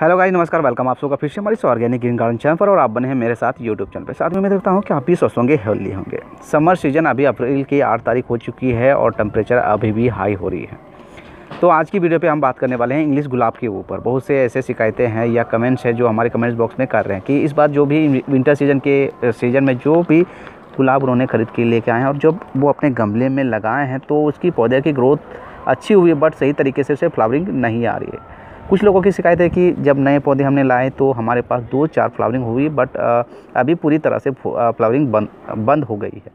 Hello guys, नमस्कार। Welcome आप सबका फिर से हमारी ऑर्गेनिक ग्रीन गार्डन चैनल पर, और आप बने हैं मेरे साथ यूट्यूब चैनल पर। साथ में मैं देखता हूँ कि आप भी स्वस्थ होंगे, हेल्दी होंगे। समर सीजन अभी अप्रैल की 8 तारीख हो चुकी है और टेम्परेचर अभी भी हाई हो रही है। तो आज की वीडियो पे हम बात करने वाले हैं इंग्लिश गुलाब के ऊपर। बहुत से ऐसे शिकायतें हैं या कमेंट्स हैं जो हमारे कमेंट्स बॉक्स में कर रहे हैं कि इस बार जो भी विंटर सीजन में जो भी गुलाब उन्होंने खरीद के लेके आए हैं और जब वो अपने गमले में लगाए हैं तो उसकी पौधे की ग्रोथ अच्छी हुई है, बट सही तरीके से उसे फ्लावरिंग नहीं आ रही है। कुछ लोगों की शिकायत है कि जब नए पौधे हमने लाए तो हमारे पास 2-4 फ्लावरिंग हुई, बट अभी पूरी तरह से फ्लावरिंग बंद हो गई है।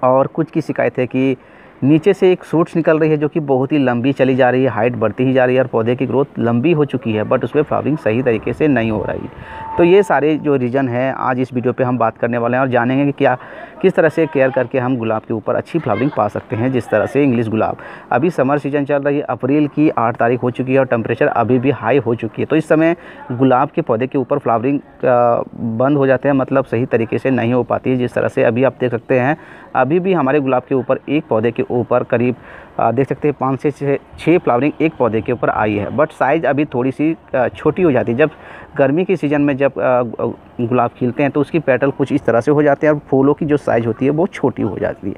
और कुछ की शिकायत है कि नीचे से एक शूट्स निकल रही है जो कि बहुत ही लंबी चली जा रही है, हाइट बढ़ती ही जा रही है और पौधे की ग्रोथ लंबी हो चुकी है, बट उसमें फ्लावरिंग सही तरीके से नहीं हो रही। तो ये सारे जो रीज़न है आज इस वीडियो पे हम बात करने वाले हैं और जानेंगे कि किस तरह से केयर करके हम गुलाब के ऊपर अच्छी फ्लावरिंग पा सकते हैं। जिस तरह से इंग्लिश गुलाब, अभी समर सीजन चल रही है, अप्रैल की 8 तारीख हो चुकी है और टेम्परेचर अभी भी हाई हो चुकी है। तो इस समय गुलाब के पौधे के ऊपर फ्लावरिंग बंद हो जाते हैं, मतलब सही तरीके से नहीं हो पाती है। जिस तरह से अभी आप देख सकते हैं, अभी भी हमारे गुलाब के ऊपर एक पौधे के ऊपर करीब देख सकते हैं 5 से 6 फ्लावरिंग एक पौधे के ऊपर आई है, बट साइज़ अभी थोड़ी सी छोटी हो जाती है। जब गर्मी के सीज़न में जब गुलाब खिलते हैं तो उसकी पेटल कुछ इस तरह से हो जाते हैं और फूलों की जो साइज़ होती है वो छोटी हो जाती है,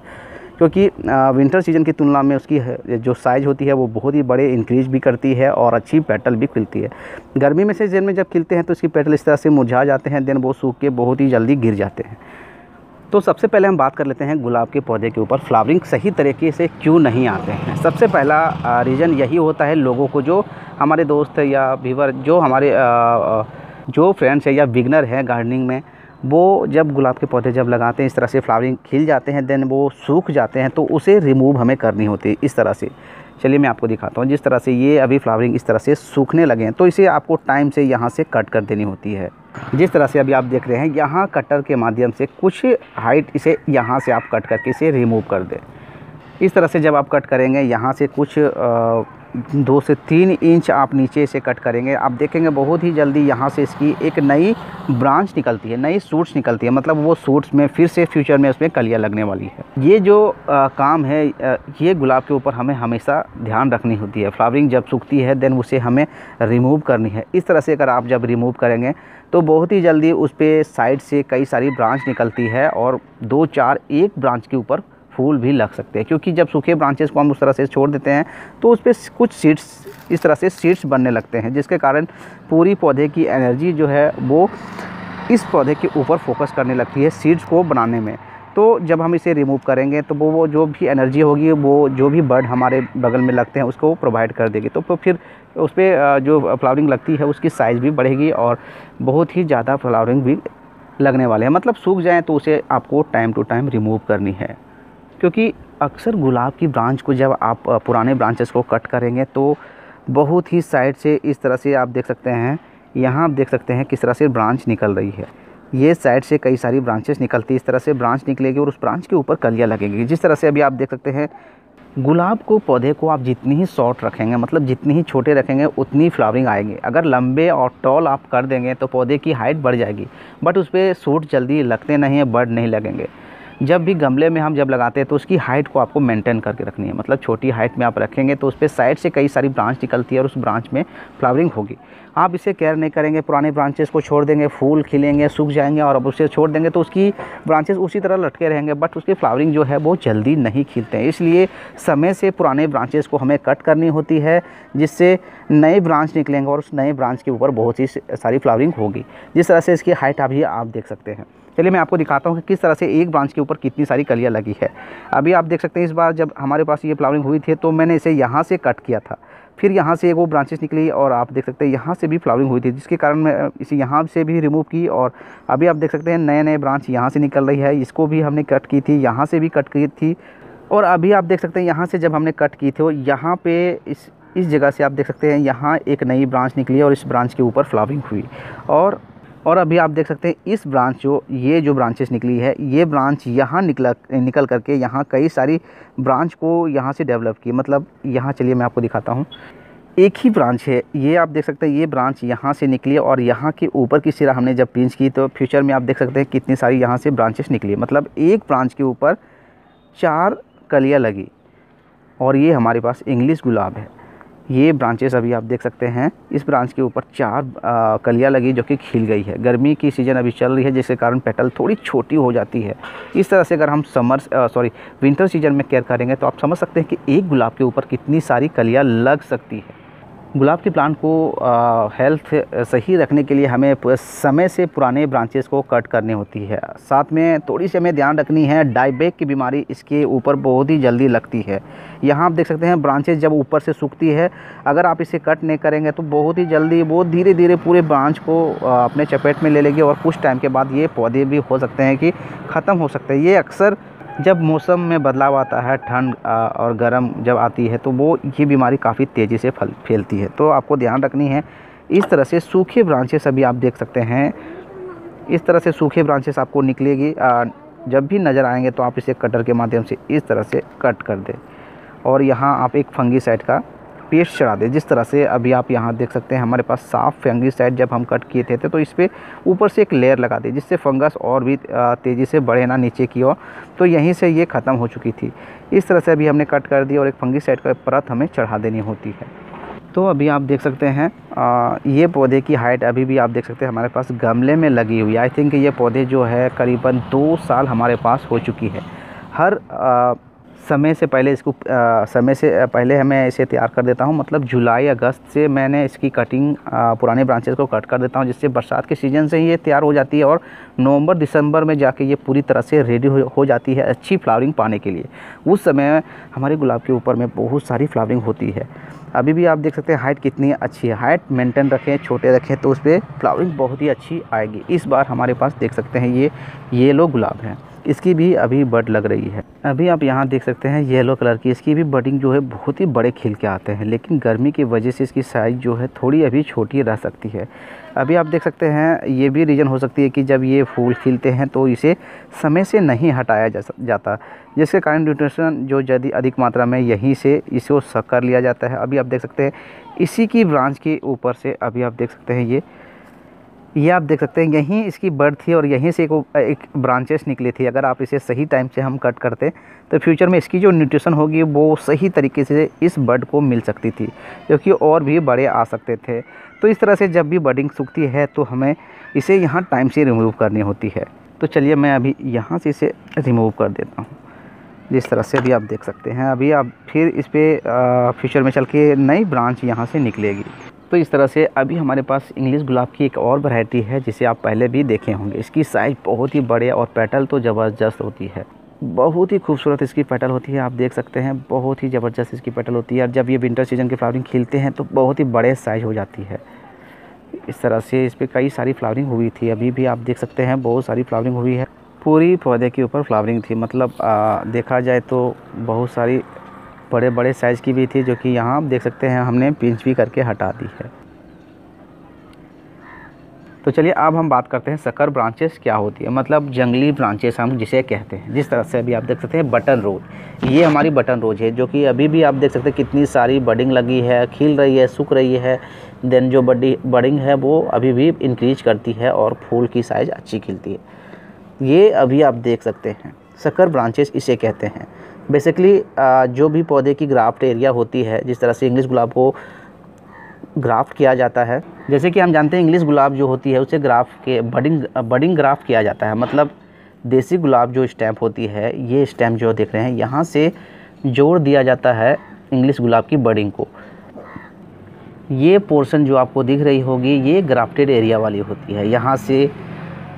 क्योंकि विंटर सीजन की तुलना में उसकी जो साइज़ होती है वो बहुत ही बड़े इंक्रीज भी करती है और अच्छी पेटल भी खिलती है। गर्मी में सीजन में जब खिलते हैं तो इसकी पेटल इस तरह से मुरझा जाते हैं, देन वो सूख के बहुत ही जल्दी गिर जाते हैं। तो सबसे पहले हम बात कर लेते हैं गुलाब के पौधे के ऊपर फ्लावरिंग सही तरीके से क्यों नहीं आते हैं। सबसे पहला रीज़न यही होता है, लोगों को, जो हमारे दोस्त या व्यूवर, जो हमारे जो फ्रेंड्स है या बिगनर हैं गार्डनिंग में, वो जब गुलाब के पौधे जब लगाते हैं इस तरह से फ्लावरिंग खिल जाते हैं, देन वो सूख जाते हैं, तो उसे रिमूव हमें करनी होती है इस तरह से। चलिए मैं आपको दिखाता हूँ। जिस तरह से ये अभी फ्लावरिंग इस तरह से सूखने लगे हैं तो इसे आपको टाइम से यहाँ से कट कर देनी होती है। जिस तरह से अभी आप देख रहे हैं, यहाँ कटर के माध्यम से कुछ हाइट इसे यहाँ से आप कट करके इसे रिमूव कर दें। इस तरह से जब आप कट करेंगे, यहाँ से कुछ 2 से 3 इंच आप नीचे से कट करेंगे, आप देखेंगे बहुत ही जल्दी यहाँ से इसकी एक नई ब्रांच निकलती है, नई सूट्स निकलती है। मतलब वो सूट्स में फिर से फ्यूचर में उसमें कलियाँ लगने वाली है। ये जो काम है, ये गुलाब के ऊपर हमें हमेशा ध्यान रखनी होती है। फ्लावरिंग जब सूखती है देन उसे हमें रिमूव करनी है। इस तरह से अगर आप जब रिमूव करेंगे तो बहुत ही जल्दी उस पर साइड से कई सारी ब्रांच निकलती है और 2-4 एक ब्रांच के ऊपर फूल भी लग सकते हैं, क्योंकि जब सूखे ब्रांचेस को हम उस तरह से छोड़ देते हैं तो उस पर कुछ सीड्स इस तरह से सीड्स बनने लगते हैं, जिसके कारण पूरी पौधे की एनर्जी जो है वो इस पौधे के ऊपर फोकस करने लगती है सीड्स को बनाने में। तो जब हम इसे रिमूव करेंगे तो वो जो भी एनर्जी होगी वो जो भी बर्ड हमारे बगल में लगते हैं उसको प्रोवाइड कर देगी। तो फिर उस पर जो फ्लावरिंग लगती है उसकी साइज़ भी बढ़ेगी और बहुत ही ज़्यादा फ्लावरिंग भी लगने वाले हैं। मतलब सूख जाएँ तो उसे आपको टाइम टू टाइम रिमूव करनी है, क्योंकि अक्सर गुलाब की ब्रांच को जब आप पुराने ब्रांचेस को कट करेंगे तो बहुत ही साइड से इस तरह से आप देख सकते हैं, यहाँ आप देख सकते हैं किस तरह से ब्रांच निकल रही है। ये साइड से कई सारी ब्रांचेस निकलती है, इस तरह से ब्रांच निकलेगी और उस ब्रांच के ऊपर कलियाँ लगेंगी। जिस तरह से अभी आप देख सकते हैं, गुलाब को पौधे को आप जितनी ही शॉर्ट रखेंगे, मतलब जितनी ही छोटे रखेंगे उतनी फ्लावरिंग आएंगे। अगर लंबे और टॉल आप कर देंगे तो पौधे की हाइट बढ़ जाएगी, बट उस पर सूट जल्दी लगते नहीं हैं, बर्ड नहीं लगेंगे। जब भी गमले में हम जब लगाते हैं तो उसकी हाइट को आपको मेंटेन करके रखनी है, मतलब छोटी हाइट में आप रखेंगे तो उस पर साइड से कई सारी ब्रांच निकलती है और उस ब्रांच में फ्लावरिंग होगी। आप इसे केयर नहीं करेंगे, पुराने ब्रांचेस को छोड़ देंगे, फूल खिलेंगे, सूख जाएंगे और अब उसे छोड़ देंगे तो उसकी ब्रांचेस उसी तरह लटके रहेंगे, बट उसकी फ्लावरिंग जो है वो जल्दी नहीं खिलते हैं। इसलिए समय से पुराने ब्रांचेस को हमें कट करनी होती है, जिससे नए ब्रांच निकलेंगे और उस नए ब्रांच के ऊपर बहुत ही सारी फ्लावरिंग होगी। जिस तरह से इसकी हाइट अभी आप देख सकते हैं। चलिए मैं आपको दिखाता हूँ कि किस तरह से एक ब्रांच के ऊपर कितनी सारी कलियाँ लगी है। अभी आप देख सकते हैं, इस बार जब हमारे पास ये फ्लावरिंग हुई थी तो मैंने इसे यहाँ से कट किया था, फिर यहाँ से वो ब्रांचेस निकली और आप देख सकते हैं यहाँ से भी फ्लावरिंग हुई थी, जिसके कारण मैं इसे यहाँ से भी रिमूव की और अभी आप देख सकते हैं नए नए ब्रांच यहाँ से निकल रही है। इसको भी हमने कट की थी, यहाँ से भी कट की थी और अभी आप देख सकते हैं यहाँ से जब हमने कट की थी यहाँ पे इस जगह से आप देख सकते हैं यहाँ एक नई ब्रांच निकली और इस ब्रांच के ऊपर फ्लावरिंग हुई। और अभी आप देख सकते हैं इस ब्रांच ये जो ब्रांचेस निकली है, ये ब्रांच यहाँ निकल करके यहाँ कई सारी ब्रांच को यहाँ से डेवलप की। मतलब यहाँ, चलिए मैं आपको दिखाता हूँ, एक ही ब्रांच है, ये आप देख सकते हैं ये ब्रांच यहाँ से निकली और यहाँ के ऊपर की सिरा हमने जब पिंच की तो फ्यूचर में आप देख सकते हैं कितनी सारी यहाँ से ब्रांचेस निकली। मतलब एक ब्रांच के ऊपर 4 कलियाँ लगी और ये हमारे पास इंग्लिश गुलाब है। ये ब्रांचेस अभी आप देख सकते हैं, इस ब्रांच के ऊपर 4 कलियाँ लगी जो कि खिल गई है। गर्मी की सीज़न अभी चल रही है जिसके कारण पेटल थोड़ी छोटी हो जाती है। इस तरह से अगर हम विंटर सीजन में केयर करेंगे तो आप समझ सकते हैं कि एक गुलाब के ऊपर कितनी सारी कलियाँ लग सकती है। गुलाब के प्लांट को हेल्थ सही रखने के लिए हमें समय से पुराने ब्रांचेस को कट करनी होती है। साथ में थोड़ी सी हमें ध्यान रखनी है, डाईबैक की बीमारी इसके ऊपर बहुत ही जल्दी लगती है। यहाँ आप देख सकते हैं ब्रांचेस जब ऊपर से सूखती है, अगर आप इसे कट नहीं करेंगे तो बहुत ही जल्दी, बहुत धीरे धीरे पूरे ब्रांच को अपने चपेट में ले लेगी और कुछ टाइम के बाद ये पौधे भी हो सकते हैं कि ख़त्म हो सकते हैं। ये अक्सर जब मौसम में बदलाव आता है, ठंड और गर्म जब आती है तो ये बीमारी काफ़ी तेज़ी से फैलती है, तो आपको ध्यान रखनी है। इस तरह से सूखे ब्रांचेस अभी आप देख सकते हैं, इस तरह से सूखे ब्रांचेस आपको निकलेगी। जब भी नज़र आएंगे तो आप इसे कटर के माध्यम से इस तरह से कट कर दें और यहाँ आप एक फंगीसाइड का पेस्ट चढ़ा दें। जिस तरह से अभी आप यहाँ देख सकते हैं हमारे पास साफ फंगीसाइड जब हम कट किए थे तो इस पर ऊपर से एक लेयर लगा दी जिससे फंगस और भी तेज़ी से बढ़े ना नीचे की ओर, तो यहीं से ये ख़त्म हो चुकी थी। इस तरह से अभी हमने कट कर दी और एक फंगीसाइड का परत हमें चढ़ा देनी होती है। तो अभी आप देख सकते हैं ये पौधे की हाइट अभी भी आप देख सकते हैं हमारे पास गमले में लगी हुई है। आई थिंक ये पौधे जो है करीबन 2 साल हमारे पास हो चुकी है। हर समय से पहले हमें इसे तैयार कर देता हूँ, मतलब जुलाई अगस्त से मैंने इसकी कटिंग पुराने ब्रांचेस को कट कर देता हूँ, जिससे बरसात के सीज़न से ये तैयार हो जाती है और नवंबर दिसंबर में जाके ये पूरी तरह से रेडी हो जाती है अच्छी फ्लावरिंग पाने के लिए। उस समय हमारे गुलाब के ऊपर में बहुत सारी फ्लावरिंग होती है। अभी भी आप देख सकते हैं हाइट कितनी अच्छी है। हाइट मेंटेन रखें, छोटे रखें तो उस पर फ्लावरिंग बहुत ही अच्छी आएगी। इस बार हमारे पास देख सकते हैं ये येलो गुलाब है, इसकी भी अभी बड लग रही है। अभी आप यहाँ देख सकते हैं येलो कलर की, इसकी भी बडिंग जो है बहुत ही बड़े खिल के आते हैं, लेकिन गर्मी की वजह से इसकी साइज़ जो है थोड़ी अभी छोटी रह सकती है। अभी आप देख सकते हैं ये भी रीज़न हो सकती है कि जब ये फूल खिलते हैं तो इसे समय से नहीं हटाया जाता, जिसके कारण न्यूट्रिशन जो अधिक मात्रा में यहीं से इसको सक कर लिया जाता है। अभी आप देख सकते हैं इसी की ब्रांच के ऊपर से अभी आप देख सकते हैं ये आप देख सकते हैं यहीं इसकी बड थी और यहीं से एक ब्रांचेस निकली थी। अगर आप इसे सही टाइम से हम कट करते तो फ्यूचर में इसकी जो न्यूट्रिशन होगी वो सही तरीके से इस बड को मिल सकती थी, क्योंकि और भी बड़े आ सकते थे। तो इस तरह से जब भी बडिंग सूखती है तो हमें इसे यहाँ टाइम से रिमूव करनी होती है। तो चलिए मैं अभी यहाँ से इसे रिमूव कर देता हूँ। जिस तरह से अभी आप देख सकते हैं, अभी आप फिर इस पर फ्यूचर में चल के नई ब्रांच यहाँ से निकलेगी। तो इस तरह से अभी हमारे पास इंग्लिश गुलाब की एक और वैरायटी है जिसे आप पहले भी देखे होंगे। इसकी साइज़ बहुत ही बड़े और पेटल तो ज़बरदस्त होती है, बहुत ही खूबसूरत इसकी पेटल होती है। आप देख सकते हैं बहुत ही ज़बरदस्त इसकी पेटल होती है और जब ये विंटर सीजन के फ्लावरिंग खिलते हैं तो बहुत ही बड़े साइज़ हो जाती है। इस तरह से इस पर कई सारी फ्लावरिंग हुई थी, अभी भी आप देख सकते हैं बहुत सारी फ्लावरिंग हुई है। पूरी पौधे के ऊपर फ्लावरिंग थी, मतलब देखा जाए तो बहुत सारी बड़े बड़े साइज़ की भी थी, जो कि यहाँ आप देख सकते हैं हमने पिंच भी करके हटा दी है। तो चलिए अब हम बात करते हैं सकर ब्रांचेस क्या होती है, मतलब जंगली ब्रांचेस हम जिसे कहते हैं। जिस तरह से अभी आप देख सकते हैं बटन रोज, ये हमारी बटन रोज है जो कि अभी भी आप देख सकते हैं कितनी सारी बडिंग लगी है, खिल रही है, सूख रही है। देन जो बडिंग है वो अभी भी इंक्रीज करती है और फूल की साइज़ अच्छी खिलती है। ये अभी आप देख सकते हैं सकर ब्रांचेस इसे कहते हैं। बेसिकली जो भी पौधे की ग्राफ्ट एरिया होती है, जिस तरह से इंग्लिश गुलाब को ग्राफ्ट किया जाता है, जैसे कि हम जानते हैं इंग्लिश गुलाब जो होती है उसे बडिंग ग्राफ्ट किया जाता है। मतलब देसी गुलाब जो स्टैम्प होती है, ये स्टैम्प जो देख रहे हैं यहाँ से जोड़ दिया जाता है इंग्लिश गुलाब की बडिंग को। ये पोर्शन जो आपको दिख रही होगी ये ग्राफ्टेड एरिया वाली होती है, यहाँ से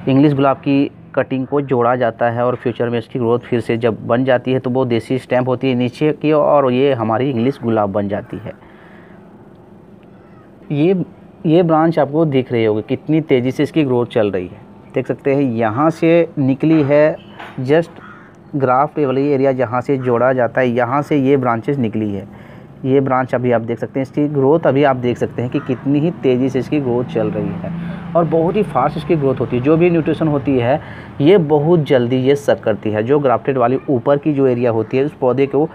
इंग्लिश गुलाब की कटिंग को जोड़ा जाता है और फ्यूचर में इसकी ग्रोथ फिर से जब बन जाती है तो वो देसी स्टैम्प होती है नीचे की और ये हमारी इंग्लिश गुलाब बन जाती है। ये ब्रांच आपको दिख रही होगी कितनी तेज़ी से इसकी ग्रोथ चल रही है। देख सकते हैं यहाँ से निकली है जस्ट ग्राफ्ट वाली एरिया जहाँ से जोड़ा जाता है, यहाँ से ये ब्रांचेस निकली है। ये ब्रांच अभी आप देख सकते हैं, इसकी ग्रोथ अभी आप देख सकते हैं कि कितनी ही तेज़ी से इसकी ग्रोथ चल रही है और बहुत ही फास्ट इसकी ग्रोथ होती है। जो भी न्यूट्रिशन होती है ये बहुत जल्दी ये सक करती है। जो ग्राफ्टेड वाली ऊपर की जो एरिया होती है उस पौधे को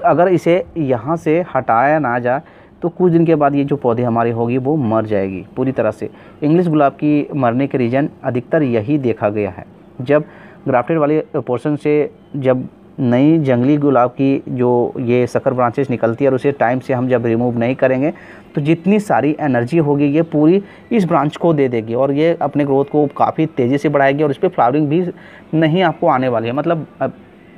अगर इसे यहाँ से हटाया ना जाए तो कुछ दिन के बाद ये जो पौधे हमारी होगी वो मर जाएगी पूरी तरह से। इंग्लिश गुलाब की मरने के रीज़न अधिकतर यही देखा गया है। जब ग्राफ्टेड वाले पोर्शन से जब नई जंगली गुलाब की जो ये सकर ब्रांचेस निकलती है और उसे टाइम से हम जब रिमूव नहीं करेंगे तो जितनी सारी एनर्जी होगी ये पूरी इस ब्रांच को दे देगी और ये अपने ग्रोथ को काफ़ी तेज़ी से बढ़ाएगी और इस पर फ्लावरिंग भी नहीं आपको आने वाली है, मतलब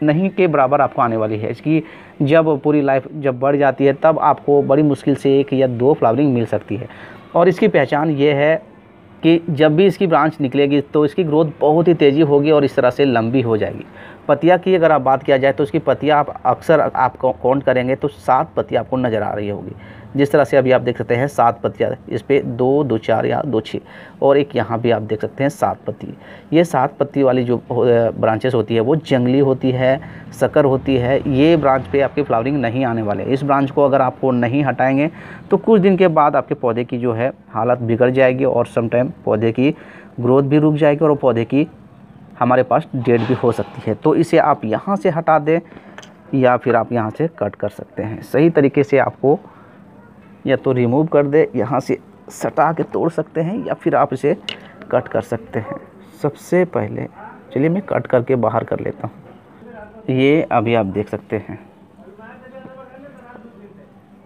नहीं के बराबर आपको आने वाली है। इसकी जब पूरी लाइफ जब बढ़ जाती है तब आपको बड़ी मुश्किल से 1 या 2 फ्लावरिंग मिल सकती है। और इसकी पहचान ये है कि जब भी इसकी ब्रांच निकलेगी तो इसकी ग्रोथ बहुत ही तेज़ी होगी और इस तरह से लंबी हो जाएगी। पत्तियाँ की अगर आप बात किया जाए तो इसकी पत्तियाँ आप अक्सर आप काउंट करेंगे तो 7 पत्तियाँ आपको नज़र आ रही होगी। जिस तरह से अभी आप देख सकते हैं 7 पत्तियाँ, इस पे 2, 2, 4 या 2, 6 और एक यहाँ भी आप देख सकते हैं 7 पत्ती। ये 7 पत्ती वाली जो ब्रांचेस होती है वो जंगली होती है, सकर होती है। ये ब्रांच पे आपके फ्लावरिंग नहीं आने वाले। इस ब्रांच को अगर आपको नहीं हटाएंगे तो कुछ दिन के बाद आपके पौधे की जो है हालत बिगड़ जाएगी और समटाइम पौधे की ग्रोथ भी रुक जाएगी और पौधे की हमारे पास डेड भी हो सकती है। तो इसे आप यहाँ से हटा दें या फिर आप यहाँ से कट कर सकते हैं। सही तरीके से आपको या तो रिमूव कर दे, यहाँ से सटा के तोड़ सकते हैं या फिर आप इसे कट कर सकते हैं। सबसे पहले चलिए मैं कट करके बाहर कर लेता हूँ। ये अभी आप देख सकते हैं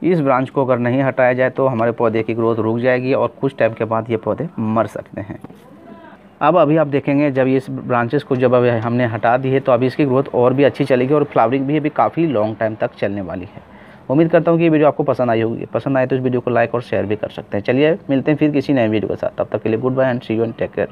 इस ब्रांच को अगर नहीं हटाया जाए तो हमारे पौधे की ग्रोथ रुक जाएगी और कुछ टाइम के बाद ये पौधे मर सकते हैं। अब अभी आप देखेंगे जब इस ब्रांचेस को जब अभी हमने हटा दी है तो अभी इसकी ग्रोथ और भी अच्छी चलेगी और फ्लावरिंग भी अभी काफ़ी लॉन्ग टाइम तक चलने वाली है। उम्मीद करता हूँ कि ये वीडियो आपको पसंद आई होगी। पसंद आए तो इस वीडियो को लाइक और शेयर भी कर सकते हैं। चलिए मिलते हैं फिर किसी नए वीडियो के साथ। तब तक के लिए good bye and see you and take care.